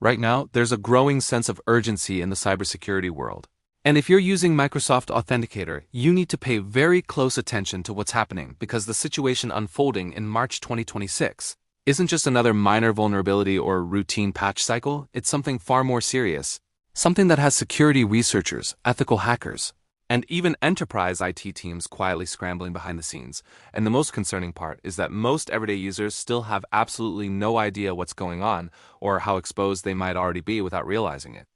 Right now, there's a growing sense of urgency in the cybersecurity world. And if you're using Microsoft Authenticator, you need to pay very close attention to what's happening because the situation unfolding in March 2026 isn't just another minor vulnerability or routine patch cycle, it's something far more serious. Something that has security researchers, ethical hackers, and even enterprise IT teams quietly scrambling behind the scenes. And the most concerning part is that most everyday users still have absolutely no idea what's going on or how exposed they might already be without realizing it.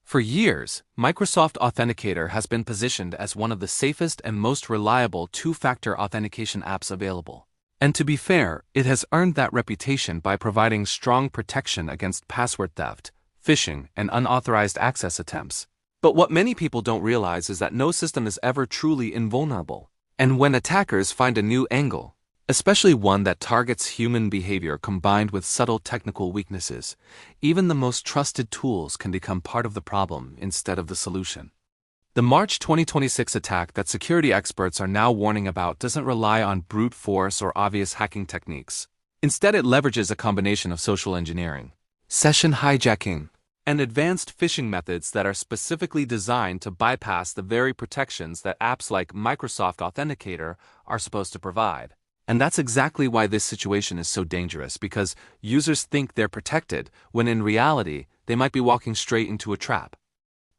For years, Microsoft Authenticator has been positioned as one of the safest and most reliable two-factor authentication apps available. And to be fair, it has earned that reputation by providing strong protection against password theft, phishing, and unauthorized access attempts. But what many people don't realize is that no system is ever truly invulnerable. And when attackers find a new angle, especially one that targets human behavior combined with subtle technical weaknesses, even the most trusted tools can become part of the problem instead of the solution. The March 2026 attack that security experts are now warning about doesn't rely on brute force or obvious hacking techniques. Instead, it leverages a combination of social engineering, session hijacking, and advanced phishing methods that are specifically designed to bypass the very protections that apps like Microsoft Authenticator are supposed to provide. And that's exactly why this situation is so dangerous, because users think they're protected, when in reality, they might be walking straight into a trap.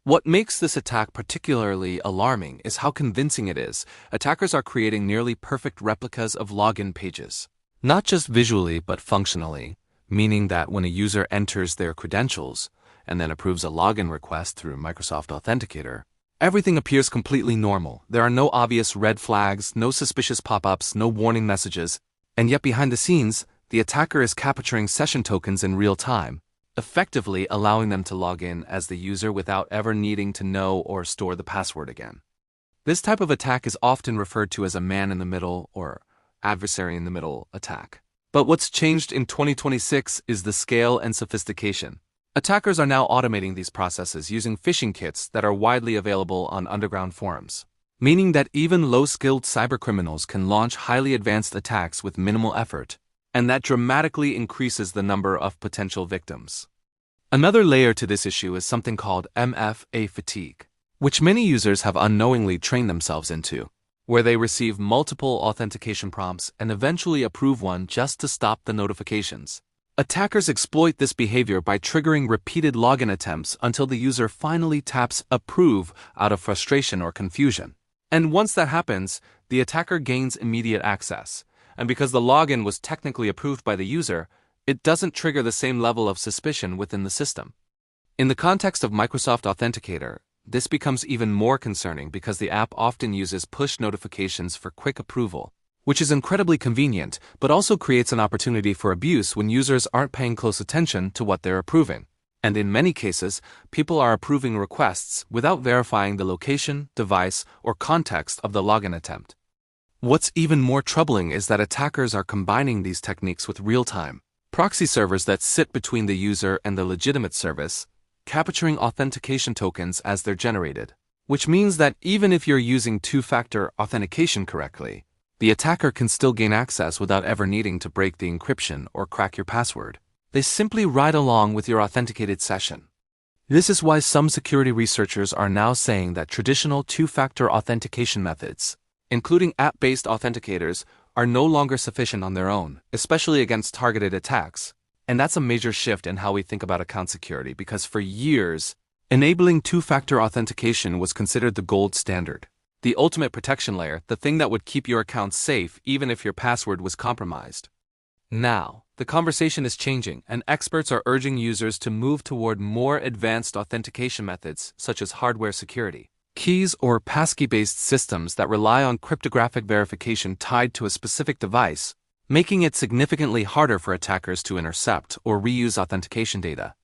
What makes this attack particularly alarming is how convincing it is. Attackers are creating nearly perfect replicas of login pages. Not just visually, but functionally, meaning that when a user enters their credentials and then approves a login request through Microsoft Authenticator, everything appears completely normal. There are no obvious red flags, no suspicious pop-ups, no warning messages, and yet behind the scenes, the attacker is capturing session tokens in real time, effectively allowing them to log in as the user without ever needing to know or store the password again. This type of attack is often referred to as a man-in-the-middle or adversary-in-the-middle attack. But what's changed in 2026 is the scale and sophistication. Attackers are now automating these processes using phishing kits that are widely available on underground forums, meaning that even low-skilled cybercriminals can launch highly advanced attacks with minimal effort, and that dramatically increases the number of potential victims. Another layer to this issue is something called MFA fatigue, which many users have unknowingly trained themselves into, where they receive multiple authentication prompts and eventually approve one just to stop the notifications. Attackers exploit this behavior by triggering repeated login attempts until the user finally taps approve out of frustration or confusion. And once that happens, the attacker gains immediate access. And because the login was technically approved by the user, it doesn't trigger the same level of suspicion within the system. In the context of Microsoft Authenticator, this becomes even more concerning because the app often uses push notifications for quick approval, which is incredibly convenient, but also creates an opportunity for abuse when users aren't paying close attention to what they're approving. And in many cases, people are approving requests without verifying the location, device, or context of the login attempt. What's even more troubling is that attackers are combining these techniques with real-time proxy servers that sit between the user and the legitimate service, capturing authentication tokens as they're generated, which means that even if you're using two-factor authentication correctly, the attacker can still gain access without ever needing to break the encryption or crack your password. They simply ride along with your authenticated session. This is why some security researchers are now saying that traditional two-factor authentication methods, including app-based authenticators, are no longer sufficient on their own, especially against targeted attacks. And that's a major shift in how we think about account security, because for years, enabling two-factor authentication was considered the gold standard, the ultimate protection layer, the thing that would keep your account safe even if your password was compromised. Now, the conversation is changing, and experts are urging users to move toward more advanced authentication methods, such as hardware security keys or passkey-based systems that rely on cryptographic verification tied to a specific device, making it significantly harder for attackers to intercept or reuse authentication data.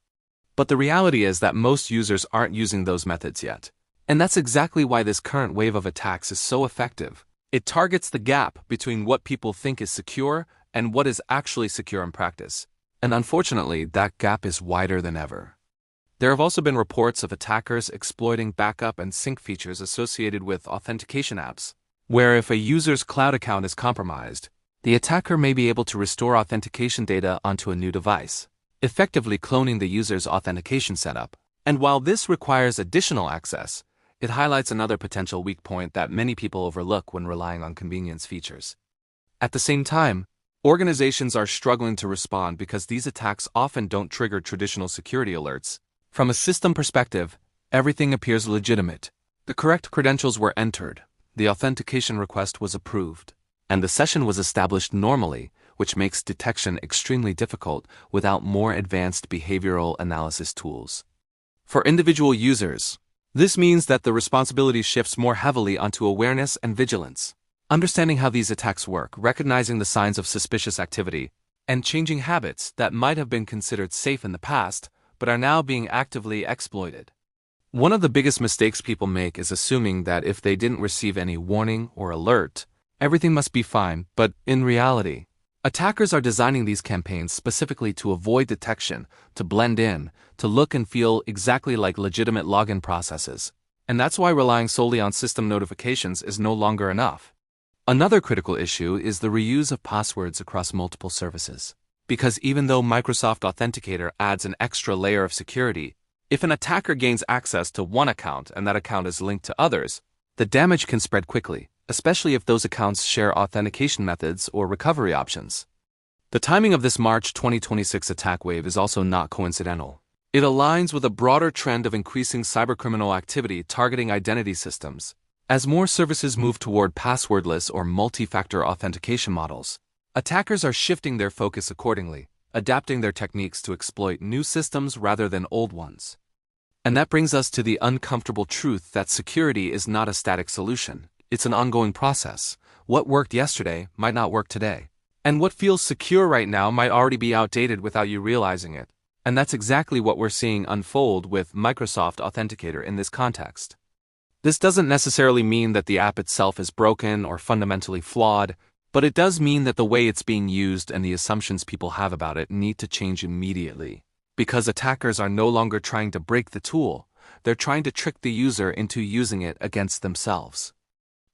But the reality is that most users aren't using those methods yet. And that's exactly why this current wave of attacks is so effective. It targets the gap between what people think is secure and what is actually secure in practice. And unfortunately, that gap is wider than ever. There have also been reports of attackers exploiting backup and sync features associated with authentication apps, where if a user's cloud account is compromised, the attacker may be able to restore authentication data onto a new device. effectively cloning the user's authentication setup. And while this requires additional access, it highlights another potential weak point that many people overlook when relying on convenience features. At the same time, organizations are struggling to respond because these attacks often don't trigger traditional security alerts. From a system perspective, everything appears legitimate. The correct credentials were entered, the authentication request was approved, and the session was established normally, which makes detection extremely difficult without more advanced behavioral analysis tools. For individual users, this means that the responsibility shifts more heavily onto awareness and vigilance. Understanding how these attacks work, recognizing the signs of suspicious activity, and changing habits that might have been considered safe in the past but are now being actively exploited. One of the biggest mistakes people make is assuming that if they didn't receive any warning or alert, everything must be fine, but in reality, attackers are designing these campaigns specifically to avoid detection, to blend in, to look and feel exactly like legitimate login processes. And that's why relying solely on system notifications is no longer enough. Another critical issue is the reuse of passwords across multiple services. Because even though Microsoft Authenticator adds an extra layer of security, if an attacker gains access to one account and that account is linked to others, the damage can spread quickly, especially if those accounts share authentication methods or recovery options. The timing of this March 2026 attack wave is also not coincidental. It aligns with a broader trend of increasing cybercriminal activity targeting identity systems. As more services move toward passwordless or multi-factor authentication models, attackers are shifting their focus accordingly, adapting their techniques to exploit new systems rather than old ones. And that brings us to the uncomfortable truth that security is not a static solution. It's an ongoing process. What worked yesterday might not work today. And what feels secure right now might already be outdated without you realizing it. And that's exactly what we're seeing unfold with Microsoft Authenticator in this context. This doesn't necessarily mean that the app itself is broken or fundamentally flawed, but it does mean that the way it's being used and the assumptions people have about it need to change immediately. Because attackers are no longer trying to break the tool, they're trying to trick the user into using it against themselves.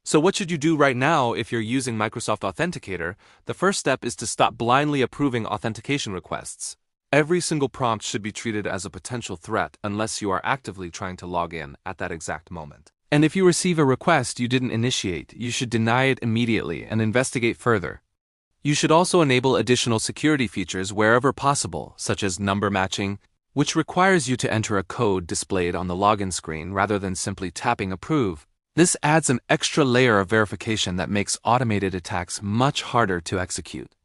So what should you do right now if you're using Microsoft Authenticator? The first step is to stop blindly approving authentication requests. Every single prompt should be treated as a potential threat unless you are actively trying to log in at that exact moment. And if you receive a request you didn't initiate, you should deny it immediately and investigate further. You should also enable additional security features wherever possible, such as number matching, which requires you to enter a code displayed on the login screen rather than simply tapping approve. This adds an extra layer of verification that makes automated attacks much harder to execute.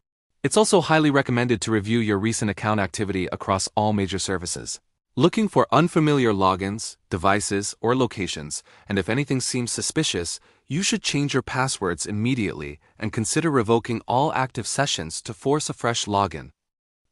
It's also highly recommended to review your recent account activity across all major services, looking for unfamiliar logins, devices, or locations, and if anything seems suspicious, you should change your passwords immediately and consider revoking all active sessions to force a fresh login.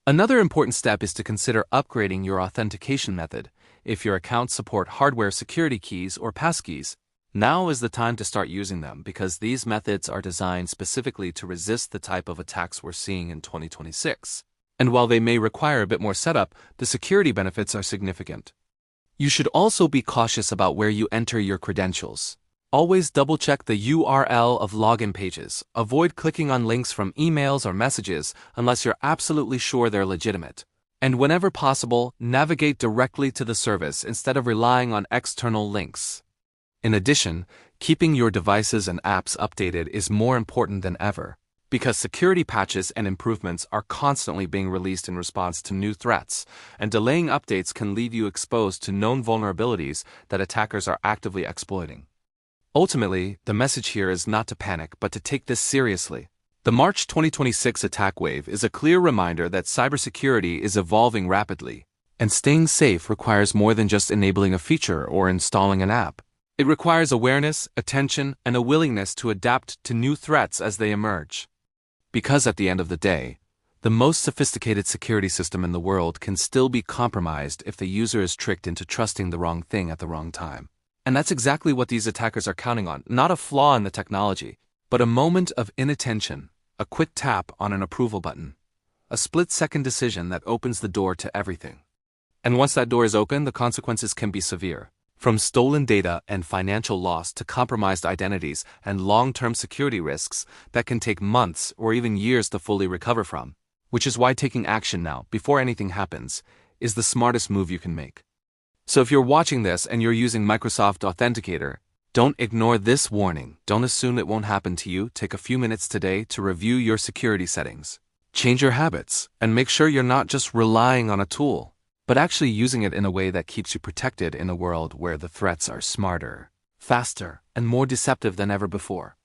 Another important step is to consider upgrading your authentication method. If your accounts support hardware security keys or passkeys, now is the time to start using them because these methods are designed specifically to resist the type of attacks we're seeing in 2026. And while they may require a bit more setup, the security benefits are significant. You should also be cautious about where you enter your credentials. Always double-check the URL of login pages. Avoid clicking on links from emails or messages unless you're absolutely sure they're legitimate. And whenever possible, navigate directly to the service instead of relying on external links. In addition, keeping your devices and apps updated is more important than ever, because security patches and improvements are constantly being released in response to new threats, and delaying updates can leave you exposed to known vulnerabilities that attackers are actively exploiting. Ultimately, the message here is not to panic, but to take this seriously. The March 2026 attack wave is a clear reminder that cybersecurity is evolving rapidly, and staying safe requires more than just enabling a feature or installing an app. It requires awareness, attention, and a willingness to adapt to new threats as they emerge. Because at the end of the day, the most sophisticated security system in the world can still be compromised if the user is tricked into trusting the wrong thing at the wrong time. And that's exactly what these attackers are counting on, not a flaw in the technology, but a moment of inattention, a quick tap on an approval button, a split-second decision that opens the door to everything. And once that door is open, the consequences can be severe. From stolen data and financial loss to compromised identities and long-term security risks that can take months or even years to fully recover from. which is why taking action now, before anything happens, is the smartest move you can make. So if you're watching this and you're using Microsoft Authenticator, don't ignore this warning. Don't assume it won't happen to you. Take a few minutes today to review your security settings. Change your habits, and make sure you're not just relying on a tool, but actually using it in a way that keeps you protected in a world where the threats are smarter, faster, and more deceptive than ever before.